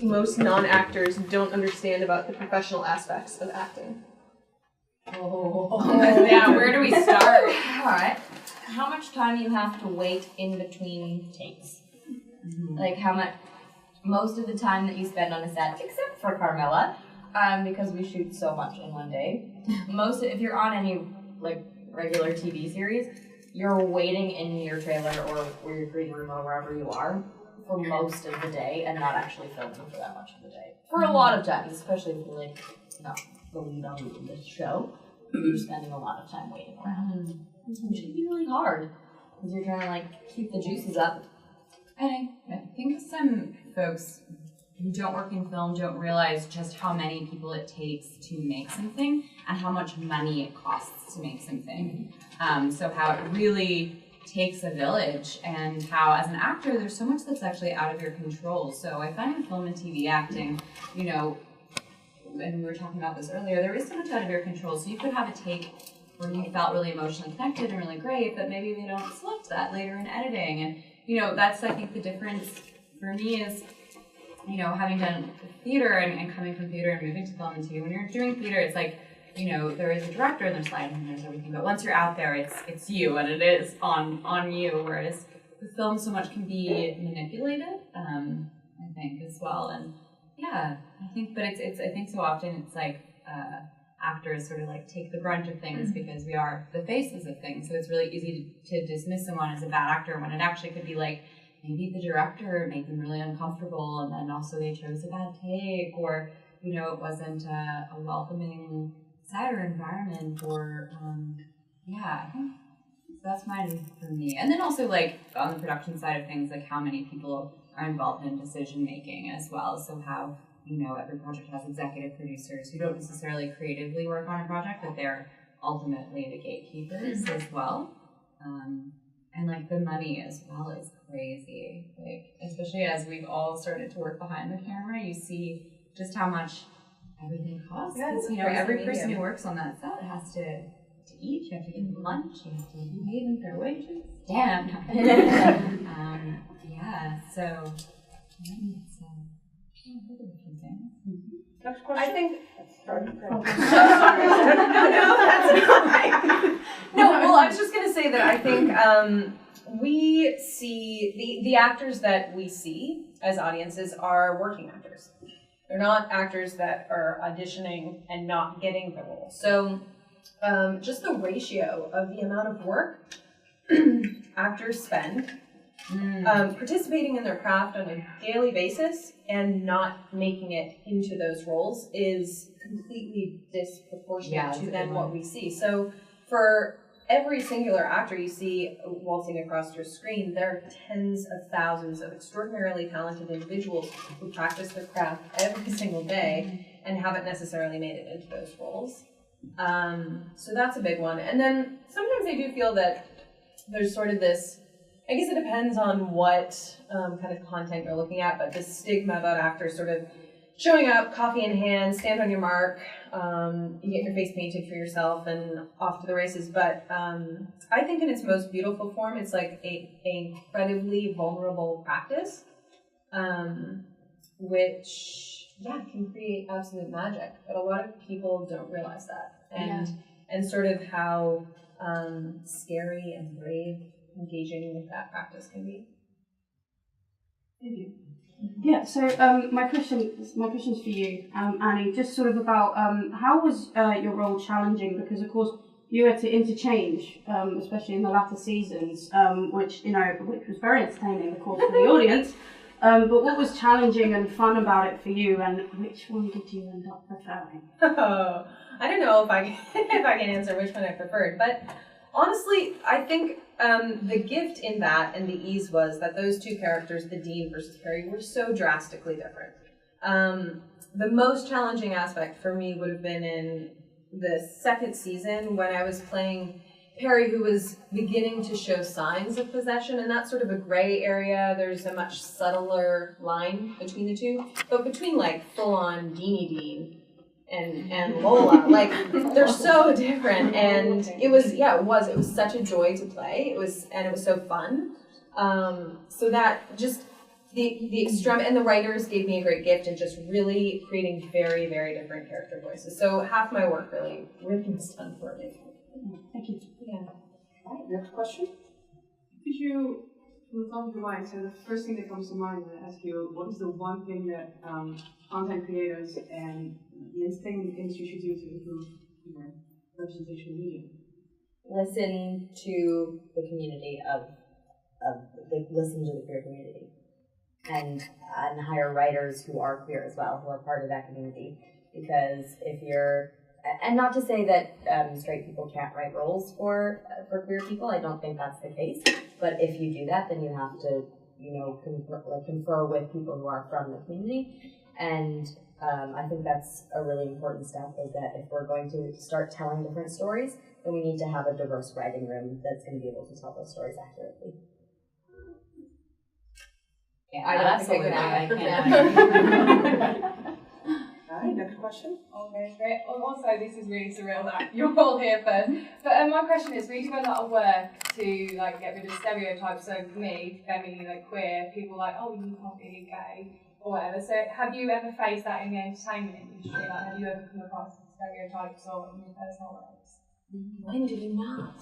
most non-actors don't understand about the professional aspects of acting? Yeah, where do we start? Alright. How much time you have to wait in between takes? Mm-hmm. Like how much, most of the time that you spend on a set, except for Carmilla, because we shoot so much in one day. If you're on any like regular TV series, you're waiting in your trailer or your green room or wherever you are for most of the day and not actually filming for that much of the day. For a lot of times, especially if you're like not the lead on this show, you're spending a lot of time waiting around. Which can be really hard because you're trying to like keep the juices up. And I think some folks who don't work in film don't realize just how many people it takes to make something and how much money it costs to make something. So how it really takes a village and how as an actor there's so much that's actually out of your control. So I find in film and TV acting, you know, and we were talking about this earlier, there is so much out of your control. So you could have a take where you felt really emotionally connected and really great, but maybe they don't select that later in editing. And, you know, that's, I think, the difference for me is, you know, having done theater and coming from theater and moving to film and TV. When you're doing theater, it's like, you know, there is a director and there's lighting and there's everything, but once you're out there, it's you and it is on you, whereas the film so much can be manipulated, I think, as well. And yeah, I think, but it's I think so often it's like, actors sort of like take the brunt of things because we are the faces of things. So it's really easy to dismiss someone as a bad actor when it actually could be like maybe the director made them really uncomfortable and then also they chose a bad take or, you know, it wasn't a welcoming set or environment or, yeah, I think that's mine for me. And then also like on the production side of things, like how many people are involved in decision making as well. So how, you know, every project has executive producers who don't necessarily creatively work on a project, but they're ultimately the gatekeepers as well. And like the money as well is crazy. Like, especially as we've all started to work behind the camera, you see just how much everything costs. Because, you know, every person who works on that set has to eat, you have to give them lunch, you have to pay them their wages. Damn. Yeah, so Next question. I think. No, that's fine. No, well, I was just going to say that I think we see the actors that we see as audiences are working actors. They're not actors that are auditioning and not getting the role. So just the ratio of the amount of work actors spend participating in their craft on a daily basis and not making it into those roles is completely disproportionate to then what we see. So for every singular actor you see waltzing across your screen, there are tens of thousands of extraordinarily talented individuals who practice their craft every single day and haven't necessarily made it into those roles. So that's a big one. And then sometimes I do feel that there's sort of this, I guess it depends on what kind of content you're looking at, but this stigma about actors sort of showing up, coffee in hand, stand on your mark, you get your face painted for yourself and off to the races. But I think in its most beautiful form, it's like a incredibly vulnerable practice, which, can create absolute magic. But a lot of people don't realize that. And sort of how scary and brave engaging with that practice can be. Thank you. Yeah, so my question's for you, Annie, just sort of about how was your role challenging? Because of course you had to interchange, especially in the latter seasons, which was very entertaining, of course, for the audience. But what was challenging and fun about it for you, and which one did you end up preferring? Oh, I don't know if I can answer which one I preferred, but honestly, I think the gift in that and the ease was that those two characters, the Dean versus Perry, were so drastically different. The most challenging aspect for me would have been in the second season when I was playing Perry, who was beginning to show signs of possession, and that's sort of a gray area. There's a much subtler line between the two, but between like full-on Deanie Dean and Lola, like they're so different, and it was such a joy to play. It was so fun. So that just the extreme, and the writers gave me a great gift in just really creating very, very different character voices. So half my work really was done for me. Thank you. Yeah. All right, next question. Could you, from the top of your mind, so the first thing that comes to mind when I ask you, what is the one thing that content creators and the entertainment industry should do to improve representation in media? Listen to the community listen to the queer community, and hire writers who are queer as well, who are part of that community. Because if you're, and not to say that straight people can't write roles for queer people, I don't think that's the case. But if you do that, then you have to, confer with people who are from the community. And I think that's a really important step, is that if we're going to start telling different stories, then we need to have a diverse writing room that's going to be able to tell those stories accurately. Yeah, I don't think absolutely. I I could can't. All right, next question. Okay, great. Also, this is really surreal that you're all here first. But my question is, we do a lot of work to get rid of stereotypes. So for me, femi, queer, people oh, you can't be gay or whatever. So have you ever faced that in the entertainment industry? Have you ever come across stereotypes or in your personal lives? When do you not?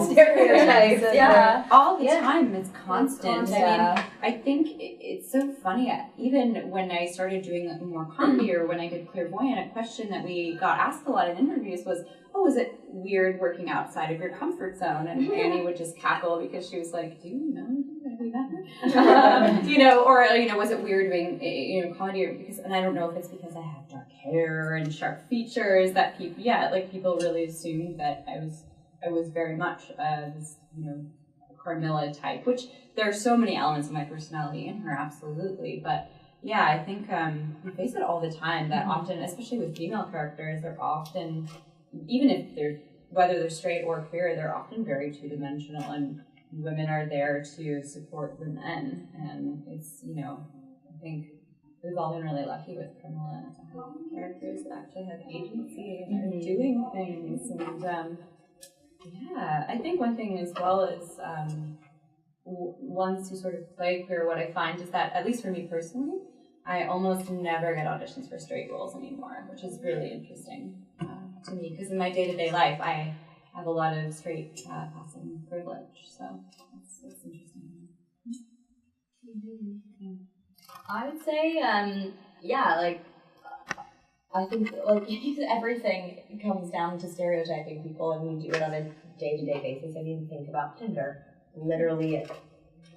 Stereotypes. Yeah. All the Yeah. time, it's constant. Yeah. I mean, I think it's so funny. Even when I started doing more comedy, or when I did Clairvoyant, a question that we got asked a lot in interviews was, "Oh, is it weird working outside of your comfort zone?" And Annie would just cackle because she was like, "Do you know? Have you met her?" Or was it weird doing comedy? Because, and I don't know if it's because I have dark hair and sharp features that people really assumed that I was very much this Carmilla type, which there are so many elements of my personality in her, absolutely. But yeah, I think we face it all the time, that often, especially with female characters, they're often, even if whether they're straight or queer, they're often very two-dimensional, and women are there to support the men. And it's, I think we've all been really lucky with Carmilla to have characters that actually have agency and are doing things. And I think one thing as well is once you sort of play queer, what I find is that, at least for me personally, I almost never get auditions for straight roles anymore, which is really interesting to me, because in my day-to-day life, I have a lot of straight passing privilege, so it's interesting. I would say, I think everything comes down to stereotyping people, and we do it on a day-to-day basis. I mean, think about Tinder, literally at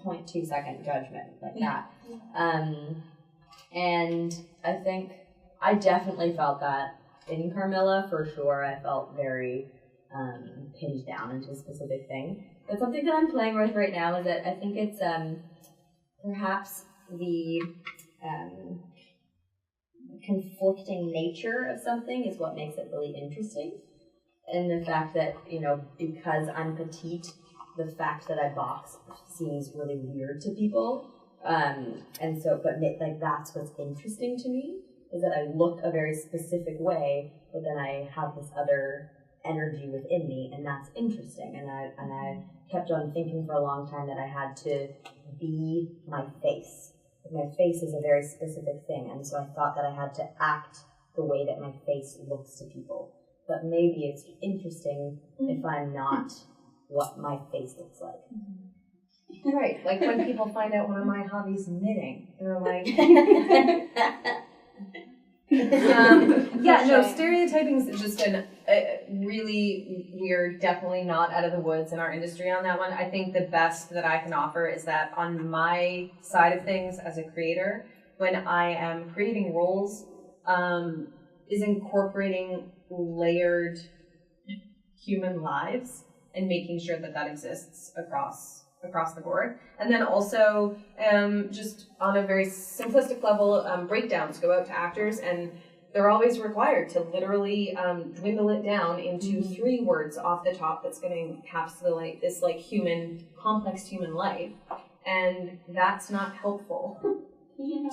0.2 second judgment like that. And I think I definitely felt that in Carmilla, for sure. I felt very pinned down into a specific thing. But something that I'm playing with right now is that I think it's perhaps the conflicting nature of something is what makes it really interesting. And the fact that, because I'm petite, the fact that I box seems really weird to people. And so, but that's what's interesting to me, is that I look a very specific way, but then I have this other energy within me, and that's interesting. And I kept on thinking for a long time that I had to be my face. My face is a very specific thing, and so I thought that I had to act the way that my face looks to people. But maybe it's interesting if I'm not what my face looks like. Right, like when people find out one of my hobbies is knitting, they're like, stereotyping is just we're definitely not out of the woods in our industry on that one. I think the best that I can offer is that on my side of things as a creator, when I am creating roles, is incorporating layered human lives and making sure that exists across the board. And then also, just on a very simplistic level, breakdowns go out to actors, and they're always required to literally dwindle it down into 3 words off the top that's going to encapsulate this complex human life. And that's not helpful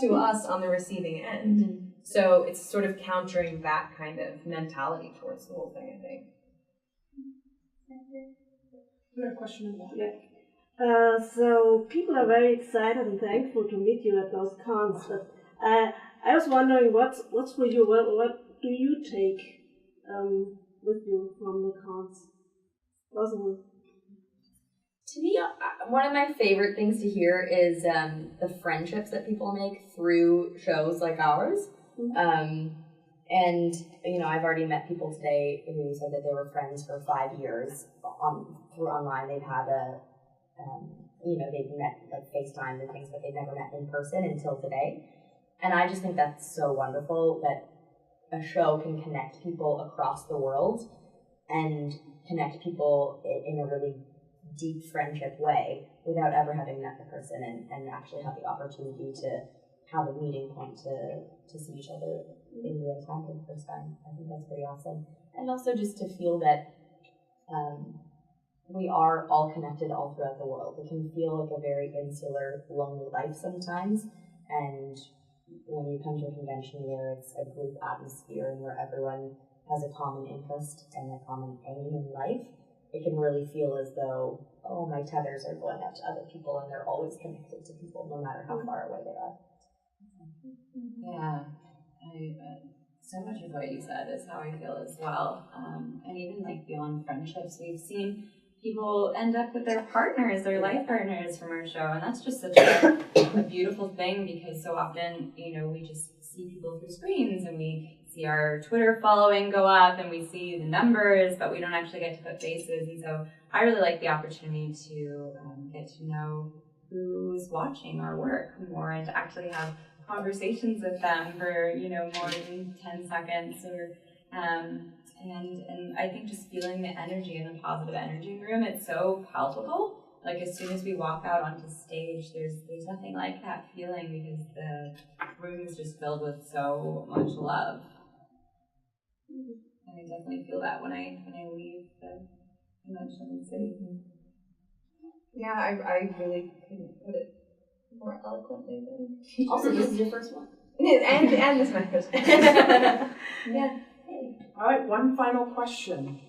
to us on the receiving end. So it's sort of countering that kind of mentality towards the whole thing, I think. Another question about So people are very excited and thankful to meet you at those cons. But I was wondering, what's for you? What do you take with you from the cons? Possible. To me, one of my favorite things to hear is the friendships that people make through shows like ours. And, you know, I've already met people today who said that they were friends for 5 years through online. They've had you know, they've met like FaceTime and things, but they've never met in person until today. And I just think that's so wonderful that a show can connect people across the world and connect people in a really deep friendship way without ever having met the person and actually have the opportunity to have a meeting point to see each other in real time for the first time. I think that's pretty awesome. And also just to feel that we are all connected all throughout the world. It can feel like a very insular, lonely life sometimes. And when you come to a convention where it's a group atmosphere and where everyone has a common interest and a common aim in life, it can really feel as though, oh, my tethers are going out to other people and they're always connected to people no matter how far away they are. Yeah, so much of what you said is how I feel as well. And even like beyond friendships, we've seen people end up with their partners, their life partners from our show, and that's just such a beautiful thing because so often, you know, we just see people through screens and we see our Twitter following go up and we see the numbers, but we don't actually get to put faces. And so I really like the opportunity to get to know who's watching our work more and to actually have conversations with them for, you know, more than 10 seconds or and I think just feeling the energy and the positive energy in the room, it's so palpable. Like as soon as we walk out onto stage, there's nothing like that feeling because the room is just filled with so much love. And I definitely feel that when I leave the convention in the city. Yeah, I really couldn't put it more eloquently than. Also, this is your first one. and this is my first one. Yeah. All right, one final question.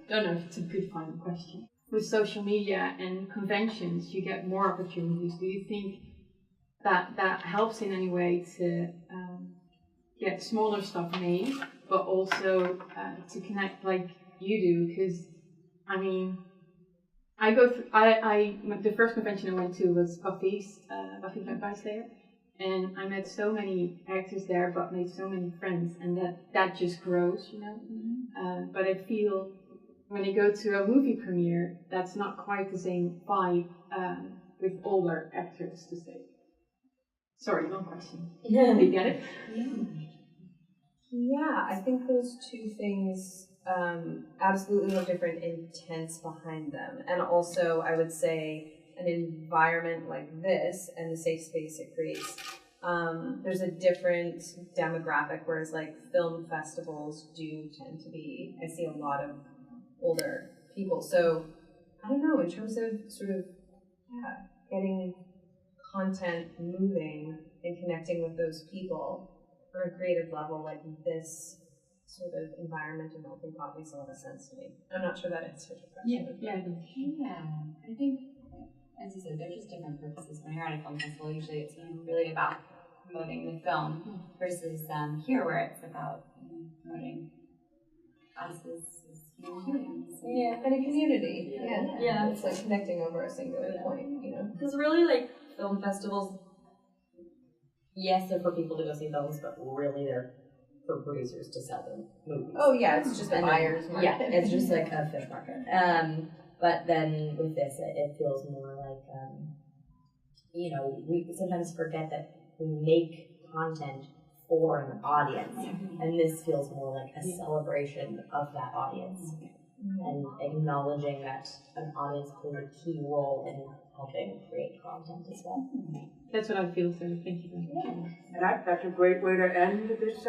Don't know if it's a good final question. With social media and conventions, you get more opportunities. Do you think that helps in any way to get smaller stuff made, but also to connect like you do? Because, I mean, I go through. The first convention I went to was Buffy's Bystander. And I met so many actors there, but made so many friends, and that just grows, you know. But I feel when I go to a movie premiere, that's not quite the same vibe with older actors to say. Sorry, long question. You get it? Yeah, I think those two things absolutely have different intents behind them, and also I would say an environment like this and the safe space it creates, there's a different demographic, whereas like film festivals do tend to be, I see a lot of older people. So I don't know, in terms of sort of getting content moving and connecting with those people on a creative level, like this sort of environment and melting pot makes a lot of sense to me. I'm not sure that answers your question. Yeah. I think, as you said, they're just different purposes. When you're at a film festival, usually it's really about promoting the film versus here where it's about promoting us as human beings. Yeah, and a community. Yeah. It's like connecting over a singular point, you know? Because really, like, film festivals, yes, they're for people to go see films, but really they're for producers to sell them movies. Oh yeah, it's just a buyer's market. Yeah, it's just like a fish market. But then with this, it feels more like, you know, we sometimes forget that we make content for an audience, and this feels more like a celebration of that audience, and acknowledging that an audience plays a key role in helping create content as well. That's what I feel, so thank you very much. And that's a great way to end this